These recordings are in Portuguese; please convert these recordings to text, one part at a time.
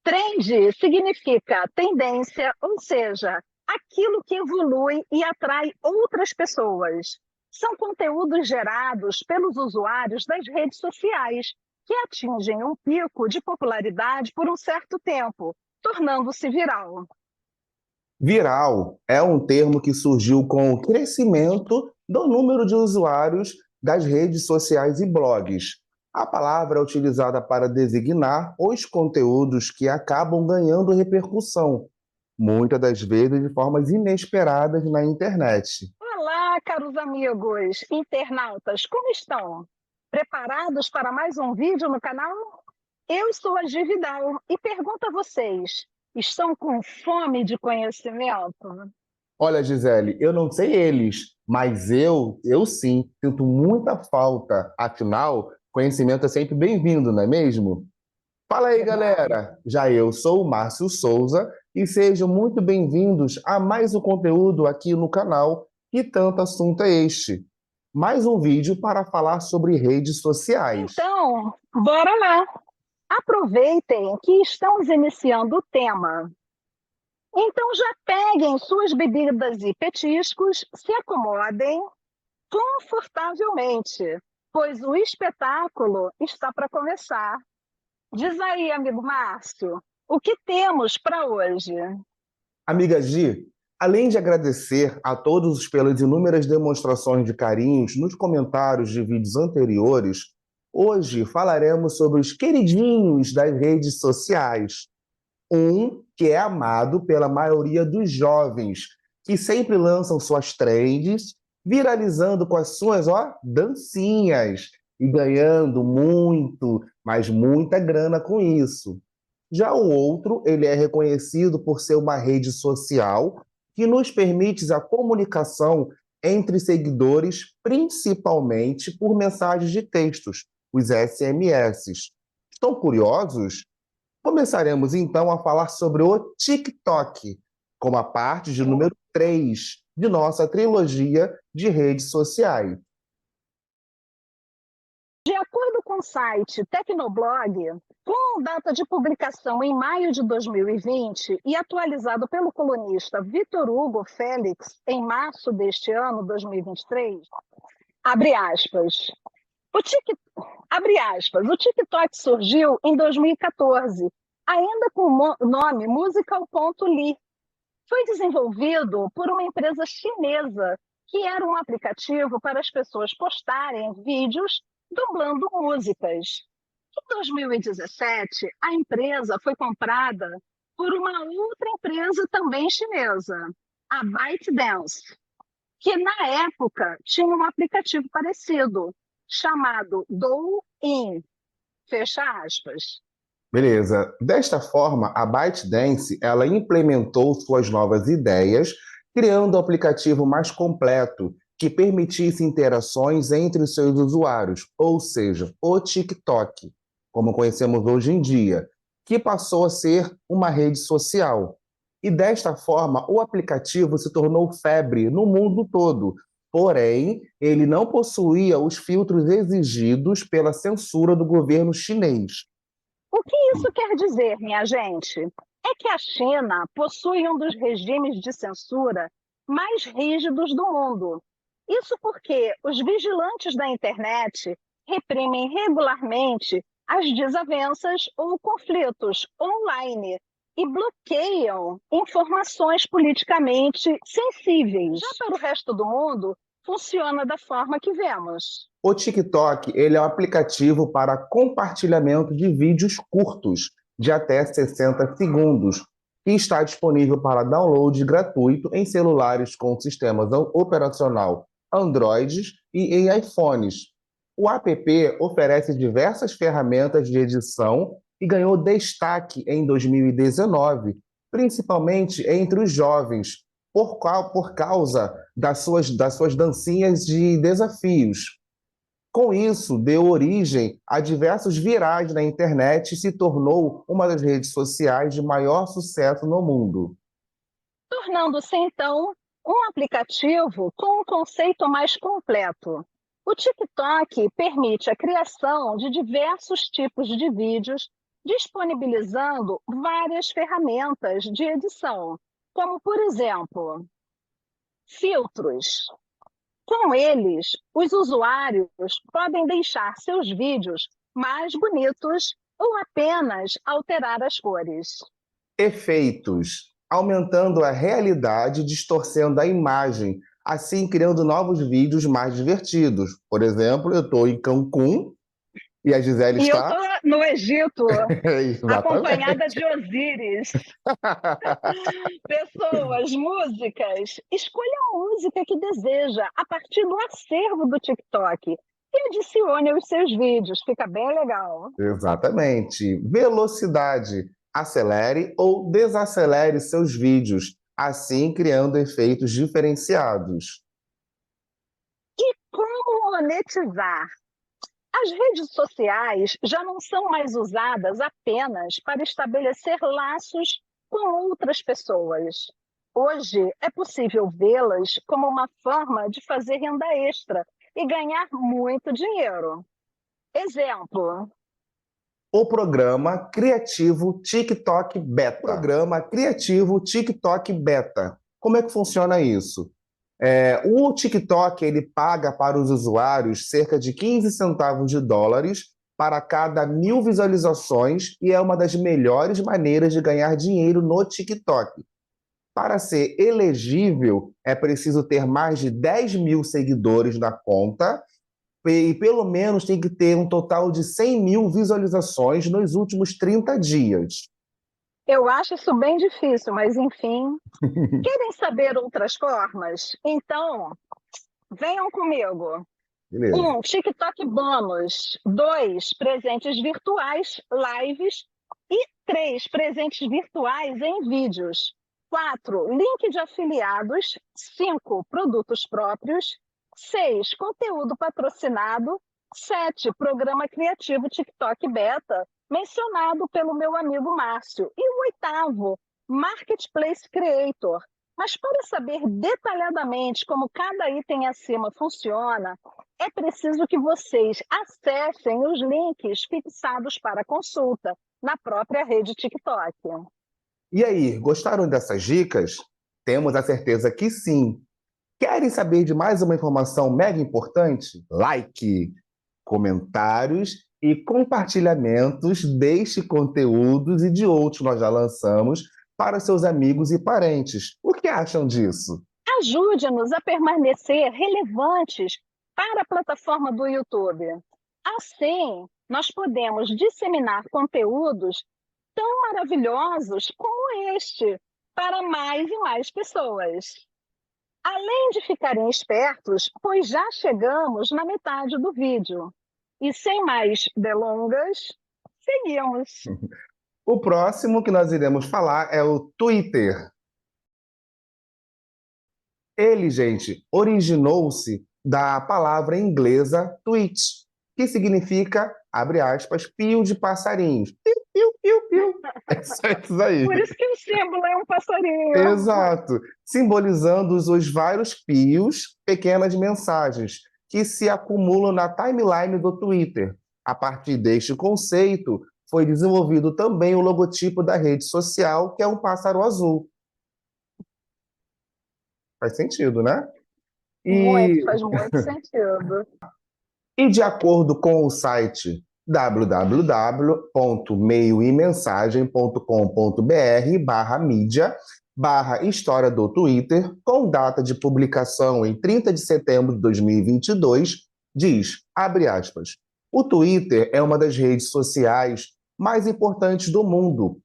Trend significa tendência, ou seja, aquilo que evolui e atrai outras pessoas. São conteúdos gerados pelos usuários das redes sociais, que atingem um pico de popularidade por um certo tempo, tornando-se viral. Viral é um termo que surgiu com o crescimento do número de usuários das redes sociais e blogs. A palavra é utilizada para designar os conteúdos que acabam ganhando repercussão, muitas das vezes de formas inesperadas na internet. Olá, caros amigos internautas, como estão? Preparados para mais um vídeo no canal? Eu sou a Gi Vidal e pergunto a vocês: estão com fome de conhecimento? Olha, Gisele, eu não sei eles, mas eu sim, sinto muita falta. Afinal, conhecimento é sempre bem-vindo, não é mesmo? Fala aí, Verdade. galera! Já eu sou o Márcio Souza e sejam muito bem-vindos a mais um conteúdo aqui no canal. Que tanto assunto é este? Mais um vídeo para falar sobre redes sociais. Então, bora lá! Aproveitem que estamos iniciando o tema. Então já peguem suas bebidas e petiscos, se acomodem confortavelmente, pois o espetáculo está para começar. Diz aí, amigo Márcio, o que temos para hoje? Amiga Gi, além de agradecer a todos pelas inúmeras demonstrações de carinhos nos comentários de vídeos anteriores, hoje falaremos sobre os queridinhos das redes sociais. Um que é amado pela maioria dos jovens, que sempre lançam suas trends, viralizando com as suas dancinhas e ganhando muito, mas muita grana com isso. Já o outro, ele é reconhecido por ser uma rede social que nos permite a comunicação entre seguidores, principalmente por mensagens de textos, os SMS. Estão curiosos? Começaremos então a falar sobre o TikTok, como a parte de número 3 de nossa trilogia de redes sociais. De acordo com o site Tecnoblog, com data de publicação em maio de 2020 e atualizado pelo colunista Vitor Hugo Félix em março deste ano, 2023, abre aspas, o Tik- abre aspas, o TikTok surgiu em 2014, ainda com o nome Musical.ly. Foi desenvolvido por uma empresa chinesa, que era um aplicativo para as pessoas postarem vídeos dublando músicas. Em 2017, a empresa foi comprada por uma outra empresa também chinesa, a ByteDance, que na época tinha um aplicativo parecido, chamado Douyin, fecha aspas. Beleza. Desta forma, a ByteDance, ela implementou suas novas ideias, criando um aplicativo mais completo que permitisse interações entre os seus usuários, ou seja, o TikTok, como conhecemos hoje em dia, que passou a ser uma rede social. E desta forma, o aplicativo se tornou febre no mundo todo. Porém, ele não possuía os filtros exigidos pela censura do governo chinês. O que isso quer dizer, minha gente? É que a China possui um dos regimes de censura mais rígidos do mundo. Isso porque os vigilantes da internet reprimem regularmente as desavenças ou conflitos online e bloqueiam informações politicamente sensíveis. Já para o resto do mundo, funciona da forma que vemos. O TikTok, ele é um aplicativo para compartilhamento de vídeos curtos, de até 60 segundos, e está disponível para download gratuito em celulares com sistemas operacional Android e em iPhones. O app oferece diversas ferramentas de edição e ganhou destaque em 2019, principalmente entre os jovens, por causa das suas dancinhas de desafios. Com isso, deu origem a diversos virais na internet e se tornou uma das redes sociais de maior sucesso no mundo. Tornando-se então um aplicativo com um conceito mais completo. O TikTok permite a criação de diversos tipos de vídeos disponibilizando várias ferramentas de edição, como, por exemplo, filtros. Com eles, os usuários podem deixar seus vídeos mais bonitos ou apenas alterar as cores. Efeitos, aumentando a realidade, distorcendo a imagem, assim criando novos vídeos mais divertidos. Por exemplo, eu estou em Cancún e a Gisele E eu estou está. no Egito, acompanhada Exatamente. de Osíris. Pessoas, músicas. Escolha a música que deseja a partir do acervo do TikTok e adicione aos seus vídeos. Fica bem legal. Exatamente. Velocidade. Acelere ou desacelere seus vídeos, assim criando efeitos diferenciados. E como monetizar? As redes sociais já não são mais usadas apenas para estabelecer laços com outras pessoas. Hoje é possível vê-las como uma forma de fazer renda extra e ganhar muito dinheiro. Exemplo, O programa Criativo TikTok Beta. Programa Criativo TikTok Beta. Como é que funciona isso? O TikTok ele paga para os usuários cerca de 15 centavos de dólares para cada 1.000 visualizações e é uma das melhores maneiras de ganhar dinheiro no TikTok. Para ser elegível, é preciso ter mais de 10.000 seguidores na conta e pelo menos tem que ter um total de 100.000 visualizações nos últimos 30 dias. eu acho isso bem difícil, mas enfim. Querem saber outras formas? Então, venham comigo. Beleza. TikTok bônus. 2, presentes virtuais, lives. E 3, presentes virtuais em vídeos. 4, link de afiliados. 5, produtos próprios. 6, conteúdo patrocinado. 7, programa criativo TikTok Beta, mencionado pelo meu amigo Márcio. E o 8º, Marketplace Creator. Mas para saber detalhadamente como cada item acima funciona, é preciso que vocês acessem os links fixados para consulta na própria rede TikTok. E aí, gostaram dessas dicas? Temos a certeza que sim. Querem saber de mais uma informação mega importante? Like, comentários e compartilhamentos deste conteúdos e de outros nós já lançamos para seus amigos e parentes. O que acham disso? Ajude-nos a permanecer relevantes para a plataforma do YouTube. Assim, nós podemos disseminar conteúdos tão maravilhosos como este para mais e mais pessoas. Além de ficarem espertos, pois já chegamos na metade do vídeo. E sem mais delongas, seguimos. O próximo que nós iremos falar é o Twitter. Ele, gente, originou-se da palavra inglesa tweet, que significa, abre aspas, pio de passarinhos. Piu, piu, piu, piu. É só isso aí. Por isso que o símbolo é um passarinho. Exato. Simbolizando os vários pios, pequenas mensagens, que se acumulam na timeline do Twitter. A partir deste conceito, foi desenvolvido também o logotipo da rede social, que é um pássaro azul. Faz sentido, né? Muito, E faz muito sentido. E de acordo com o site www.meioemensagem.com.br/mídia/história do Twitter, com data de publicação em 30 de setembro de 2022, diz, abre aspas, o Twitter é uma das redes sociais mais importantes do mundo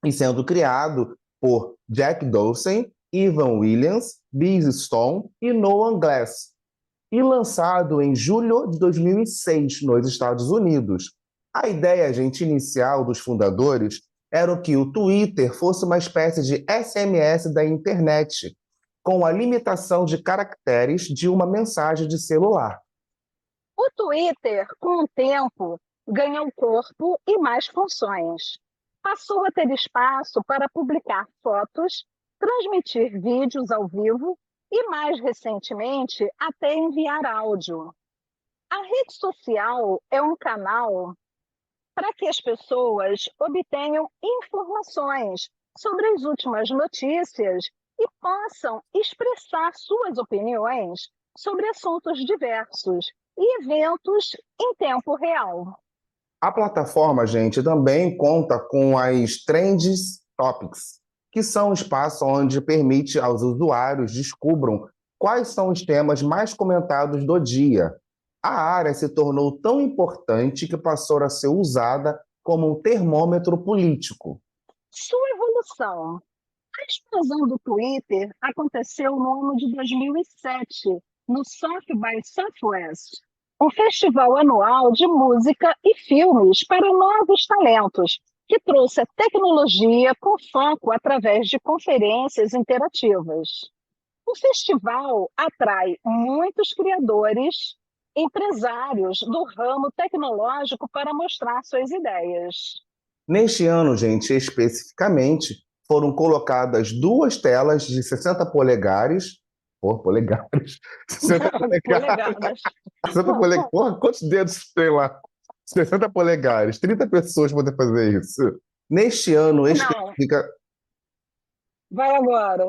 e sendo criado por Jack Dorsey, Evan Williams, Biz Stone e Noah Glass, e lançado em julho de 2006 nos Estados Unidos. A ideia, gente, inicial dos fundadores era que o Twitter fosse uma espécie de SMS da internet, com a limitação de caracteres de uma mensagem de celular. O Twitter, com o tempo, ganhou corpo e mais funções. Passou a ter espaço para publicar fotos, transmitir vídeos ao vivo e, mais recentemente, até enviar áudio. A rede social é um canal para que as pessoas obtenham informações sobre as últimas notícias e possam expressar suas opiniões sobre assuntos diversos e eventos em tempo real. A plataforma, gente, também conta com as Trends Topics, que são um espaço onde permite aos usuários descubram quais são os temas mais comentados do dia. A área se tornou tão importante que passou a ser usada como um termômetro político. Sua evolução. A explosão do Twitter aconteceu no ano de 2007, no South by Southwest, um festival anual de música e filmes para novos talentos, que trouxe a tecnologia com foco através de conferências interativas. O festival atrai muitos criadores, empresários do ramo tecnológico para mostrar suas ideias. Neste ano, gente, especificamente, foram colocadas duas telas de 60 polegares. Pô, polegares. 60 polegares. Polegadas. 60 polegares. Porra, quantos dedos tem lá? 60 polegares. 30 pessoas podem fazer isso. Neste ano, Não, vai agora.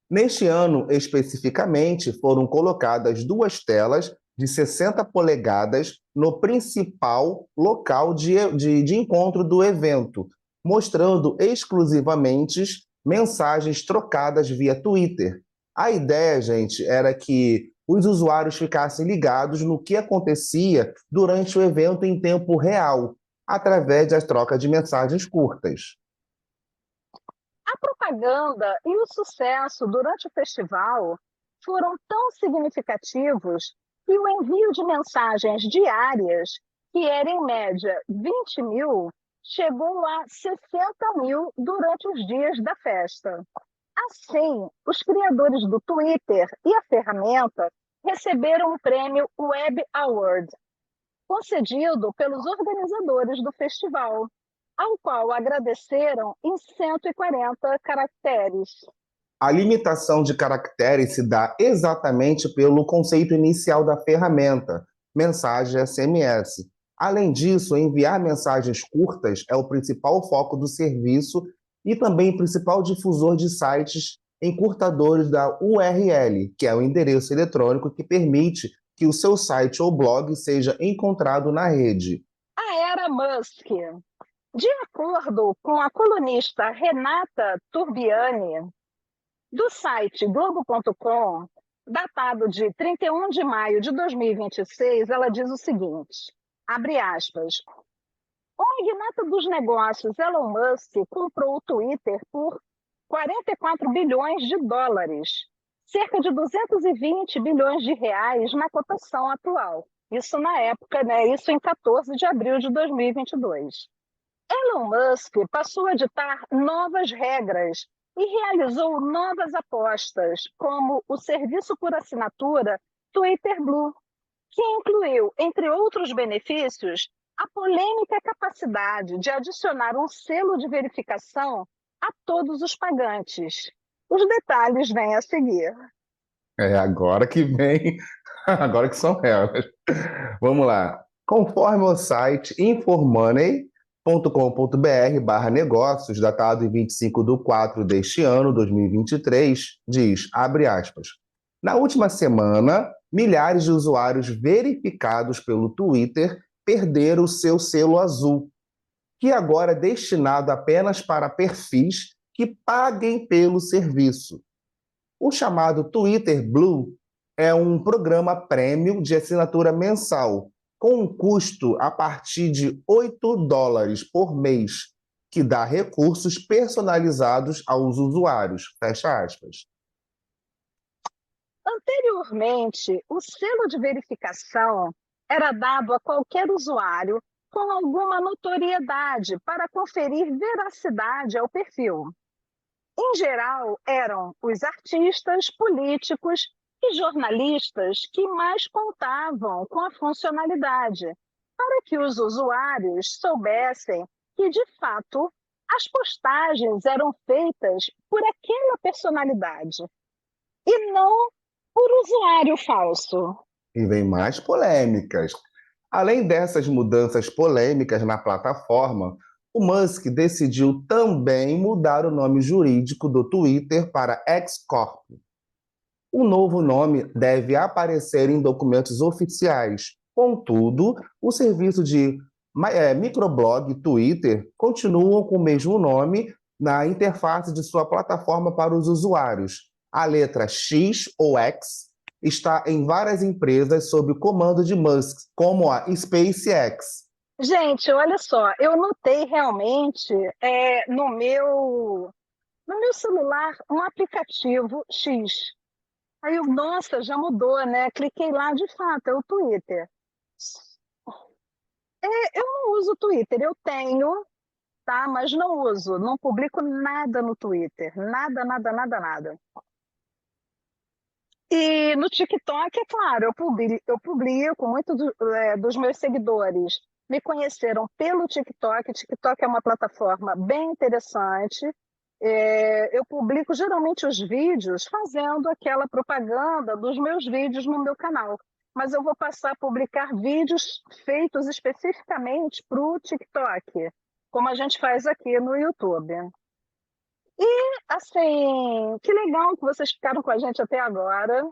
Neste ano, especificamente, foram colocadas duas telas de 60 polegadas no principal local de encontro do evento, mostrando exclusivamente mensagens trocadas via Twitter. A ideia, gente, era que os usuários ficassem ligados no que acontecia durante o evento em tempo real, através das trocas de mensagens curtas. A propaganda e o sucesso durante o festival foram tão significativos que o envio de mensagens diárias, que era em média 20.000, chegou a 60.000 durante os dias da festa. Assim, os criadores do Twitter e a ferramenta receberam o prêmio Web Award, concedido pelos organizadores do festival, ao qual agradeceram em 140 caracteres. A limitação de caracteres se dá exatamente pelo conceito inicial da ferramenta, mensagem SMS. Além disso, enviar mensagens curtas é o principal foco do serviço e também principal difusor de sites encurtadores da URL, que é o endereço eletrônico que permite que o seu site ou blog seja encontrado na rede. A era Musk. De acordo com a colunista Renata Turbiani, do site Globo.com, datado de 31 de maio de 2026, ela diz o seguinte, abre aspas, o magnata dos negócios Elon Musk comprou o Twitter por 44 bilhões de dólares, cerca de 220 bilhões de reais na cotação atual. Isso na época, né? Isso em 14 de abril de 2022. Elon Musk passou a ditar novas regras e realizou novas apostas, como o serviço por assinatura Twitter Blue, que incluiu, entre outros benefícios, a polêmica capacidade de adicionar um selo de verificação a todos os pagantes. Os detalhes vêm a seguir. É agora que vem, agora que são regras. Vamos lá. Conforme o site informoney.com.br/negócios, datado em 25 de 4 deste ano, 2023, diz, abre aspas, na última semana, milhares de usuários verificados pelo Twitter perderam o seu selo azul, que agora é destinado apenas para perfis que paguem pelo serviço. O chamado Twitter Blue é um programa premium de assinatura mensal, com um custo a partir de $8 por mês, que dá recursos personalizados aos usuários. Fecha aspas. Anteriormente, o selo de verificação era dado a qualquer usuário com alguma notoriedade para conferir veracidade ao perfil. Em geral, eram os artistas, políticos e jornalistas que mais contavam com a funcionalidade, para que os usuários soubessem que, de fato, as postagens eram feitas por aquela personalidade e não por usuário falso. E vem mais polêmicas. Além dessas mudanças polêmicas na plataforma, o Musk decidiu também mudar o nome jurídico do Twitter para X Corp. O novo nome deve aparecer em documentos oficiais. Contudo, o serviço de microblog Twitter continua com o mesmo nome na interface de sua plataforma para os usuários. A letra X ou X está em várias empresas sob o comando de Musk, como a SpaceX. Gente, olha só, eu notei realmente no meu celular um aplicativo X. Aí eu, nossa, já mudou, né? Cliquei lá, de fato, é o Twitter. Eu não uso o Twitter, eu tenho, tá? Mas não uso, não publico nada no Twitter. Nada, nada, nada, nada. E no TikTok, é claro, eu publico muitos dos meus seguidores me conheceram pelo TikTok. TikTok é uma plataforma bem interessante. Eu publico geralmente os vídeos fazendo aquela propaganda dos meus vídeos no meu canal. Mas eu vou passar a publicar vídeos feitos especificamente para o TikTok, como a gente faz aqui no YouTube. Assim, que legal que vocês ficaram com a gente até agora.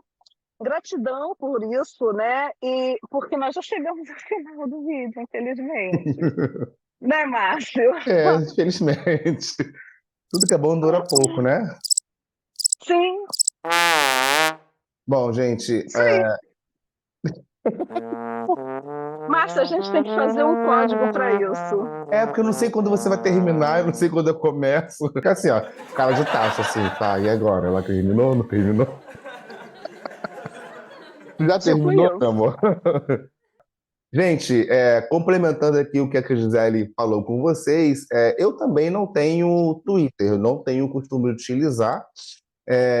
Gratidão por isso, né? E porque nós já chegamos ao final do vídeo, infelizmente. Né, Márcio? Infelizmente. Tudo que é bom dura pouco, né? Sim, Bom, gente, isso aí. Márcio, a gente tem que fazer um código para isso. porque eu não sei quando você vai terminar, eu não sei quando eu começo. Fica assim, ó, cara de tacho, assim, tá, e agora? Ela terminou, não terminou? Já Tipo terminou, isso. meu amor? Gente, complementando aqui o que a Gisele falou com vocês, eu também não tenho Twitter, eu não tenho o costume de utilizar.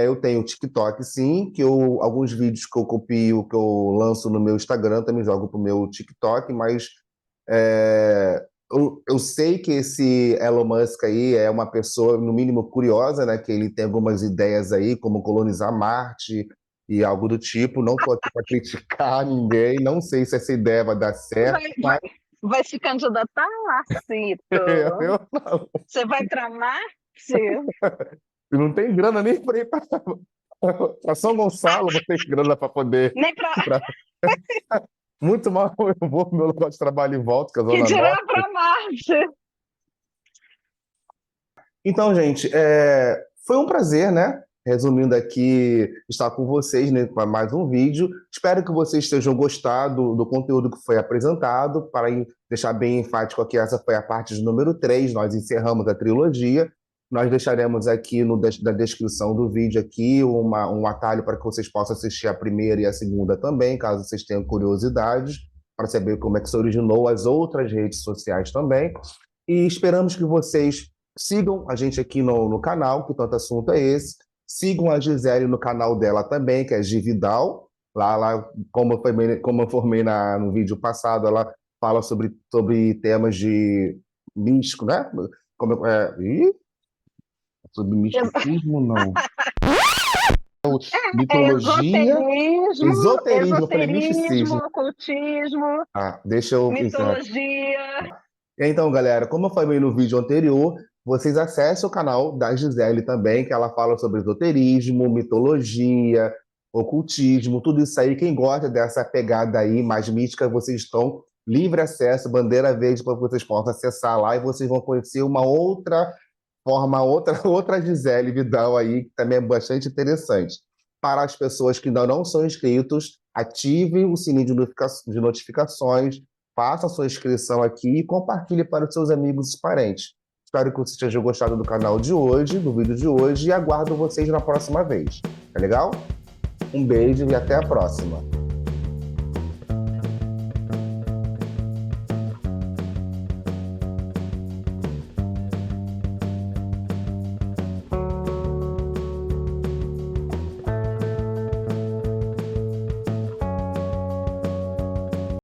Eu tenho TikTok, sim, alguns vídeos que eu copio, que eu lanço no meu Instagram, também jogo pro meu TikTok, mas eu sei que esse Elon Musk aí é uma pessoa, no mínimo, curiosa, né? Que ele tem algumas ideias aí, como colonizar Marte e algo do tipo. Não estou aqui para criticar ninguém, não sei se essa ideia vai dar certo, Vai, vai, mas vai se candidatar, Marcito? eu não. Você vai para Marte? Eu não tenho grana nem para ir para São Gonçalo, vou ter grana para poder. Nem para. pra- Muito mal eu vou pro meu lugar de trabalho e volto, que é a Que Zona dirá Norte. para Marte? Então, gente, foi um prazer, né? Resumindo aqui, estar com vocês, né, para mais um vídeo. Espero que vocês tenham gostado do conteúdo que foi apresentado. Para deixar bem enfático aqui, essa foi a parte de número 3. Nós encerramos a trilogia. Nós deixaremos aqui na descrição do vídeo aqui um atalho para que vocês possam assistir a primeira e a segunda também, caso vocês tenham curiosidades, para saber como é que se originou as outras redes sociais também. E esperamos que vocês sigam a gente aqui no canal, que tanto assunto é esse. Sigam a Gisele no canal dela também, que é Gividal. Lá como eu formei no vídeo passado, ela fala sobre temas de místico, né? Sobre misticismo, não. Mitologia, Esoterismo, esoterismo, eu falei esoterismo, misticismo. ocultismo, Deixa eu. mitologia. Então, galera, como eu falei no vídeo anterior, vocês acessem o canal da Gisele também, que ela fala sobre esoterismo, mitologia, ocultismo, tudo isso aí. Quem gosta dessa pegada aí mais mística, vocês estão livre acesso, bandeira verde, para que vocês possam acessar lá e vocês vão conhecer uma outra forma, outra Gisele Vidal aí, que também é bastante interessante. Para as pessoas que ainda não são inscritos, ative o sininho de notificações, faça a sua inscrição aqui e compartilhe para os seus amigos e parentes. Espero que vocês tenham gostado do canal de hoje, do vídeo de hoje, e aguardo vocês na próxima vez. Tá legal? Um beijo e até a próxima.